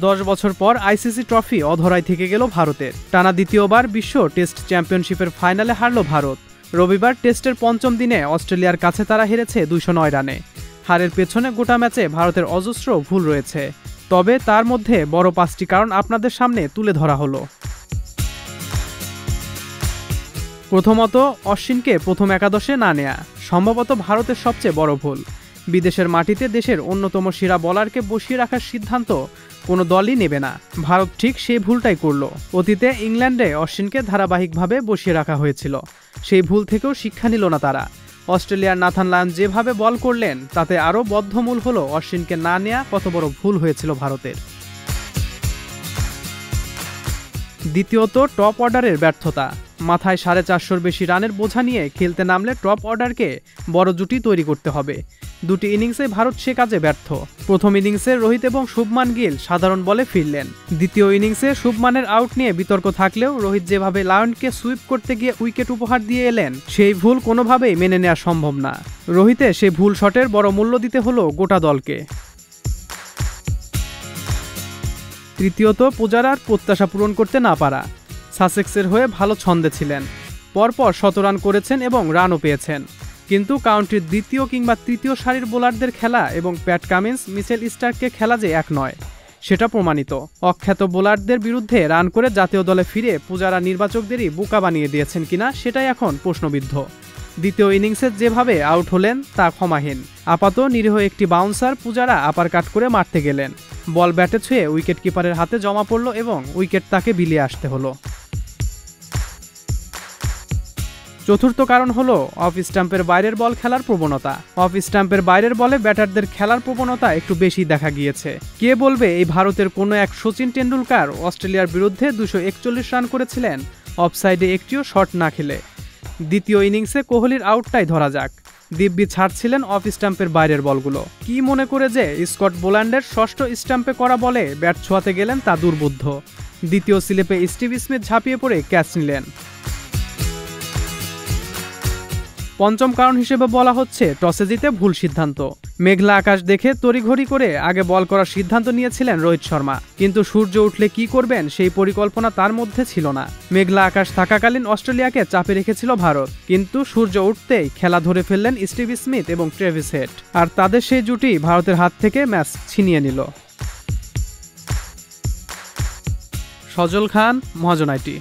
10 বছর পর ICC trophy অধরায় থেকে গেল ভারতের। টানা দ্বিতীয়বার বিশ্ব টেস্ট চ্যাম্পিয়নশিপের ফাইনালে হারল ভারত। রবিবার টেস্টের পঞ্চম দিনে অস্ট্রেলিয়ার কাছে তারা হেরেছে 209 রানে। হারের পেছনে গোটা ম্যাচে ভারতের অজস্র ভুল রয়েছে, তবে তার মধ্যে বড় 5টি কারণ আপনাদের সামনে তুলে ধরা হলো। প্রথমত, অশ্বিনকে প্রথম একাদশে না নেয়া সম্ভবত ভারতের সবচেয়ে বড় ভুল। বিদেশের মাটিতে দেশের অন্যতম সেরা বোলারকে বসিয়ে রাখার সিদ্ধান্ত কোনো দলই নেবে না। ভারত ঠিক সেই ভুলটাই করল। অতীতে ইংল্যান্ডে অশ্বিনকে ধারাবাহিকভাবে বসিয়ে রাখা হয়েছিল, সেই ভুল থেকেও শিক্ষা নিল না তারা। অস্ট্রেলিয়ার নাথান লায়ন যেভাবে বল করলেন তাতে আরও বদ্ধমূল হলো অশ্বিনকে না নেয়া কত বড় ভুল হয়েছিল ভারতের। দ্বিতীয়ত, টপ অর্ডারের ব্যর্থতা। মাথায় 450-র বেশি রানের বোঝা নিয়ে খেলতে নামলে টপ অর্ডারকে বড় জুটি তৈরি করতে হবে। দুটি ইনিংসে ভারত সে কাজে ব্যর্থ। প্রথম ইনিংসে রোহিত এবং শুভমান গিল সাধারণ বলে ফিরলেন। দ্বিতীয় ইনিংসে শুভমানের আউট নিয়ে বিতর্ক থাকলেও রোহিত যেভাবে লায়নকে সুইপ করতে গিয়ে উইকেট উপহার দিয়ে এলেন, সেই ভুল কোনোভাবেই মেনে নেওয়া সম্ভব না। রোহিতে সেই ভুল শটের বড় মূল্য দিতে হলো গোটা দলকে। তৃতীয়ত, পূজারার প্রত্যাশা পূরণ করতে না পারা। সাসেক্সের হয়ে ভালো ছন্দে ছিলেন, পরপর 100 রান করেছেন এবং রানও পেয়েছেন, কিন্তু কাউন্টির দ্বিতীয় কিংবা তৃতীয় সারির বোলারদের খেলা এবং প্যাট কামিন্স, মিচেল স্টার্ককে খেলা যে এক নয় সেটা প্রমাণিত। অখ্যাত বোলারদের বিরুদ্ধে রান করে জাতীয় দলে ফিরে পূজারা নির্বাচকদেরই বোকা বানিয়ে দিয়েছেন কিনা সেটাই এখন প্রশ্নবিদ্ধ। দ্বিতীয় ইনিংসে যেভাবে আউট হলেন তা ক্ষমাহীন। আপাত নিরীহ একটি বাউন্সার পূজারা আপার কাট করে মারতে গেলেন, বল ব্যাটে ছুঁয়ে উইকেট কিপারের হাতে জমা পড়ল এবং উইকেট তাকে বিলিয়ে আসতে হলো। চতুর্থ কারণ হলো অফ স্টাম্পের বাইরের বল খেলার প্রবণতা। অফ স্টাম্পের বাইরের বলে ব্যাটারদের খেলার প্রবণতা একটু বেশি দেখা গিয়েছে। কে বলবে এই ভারতের কোনো এক সচিন টেন্ডুলকার অস্ট্রেলিয়ার বিরুদ্ধে 241 রান করেছিলেন অফসাইডে একটিও শট না খেলে। দ্বিতীয় ইনিংসে কোহলির আউটটাই ধরা যাক, দিব্যি ছাড়ছিলেন অফ স্টাম্পের বাইরের বলগুলো। কি মনে করে যে স্কট বোল্যান্ডের ষষ্ঠ স্টাম্পে করা বলে ব্যাট ছোঁয়াতে গেলেন তা দুর্বোধ্য। দ্বিতীয় স্লিপে স্টিভ স্মিথ ঝাঁপিয়ে পড়ে ক্যাচ নিলেন। পঞ্চম কারণ হিসেবে বলা হচ্ছে টসে জিতে ভুল সিদ্ধান্ত। মেঘলা আকাশ দেখে তড়িঘড়ি করে আগে বল করার সিদ্ধান্ত নিয়েছিলেন রোহিত শর্মা, কিন্তু সূর্য উঠলে কি করবেন সেই পরিকল্পনা তার মধ্যে ছিল না। মেঘলা আকাশ থাকাকালীন অস্ট্রেলিয়াকে চাপে রেখেছিল ভারত, কিন্তু সূর্য উঠতেই খেলা ধরে ফেললেন স্টিভ স্মিথ এবং ট্রেভিস হেড, আর তাদের সেই জুটি ভারতের হাত থেকে ম্যাচ ছিনিয়ে নিল। সজল খান, মহাজন আইটি।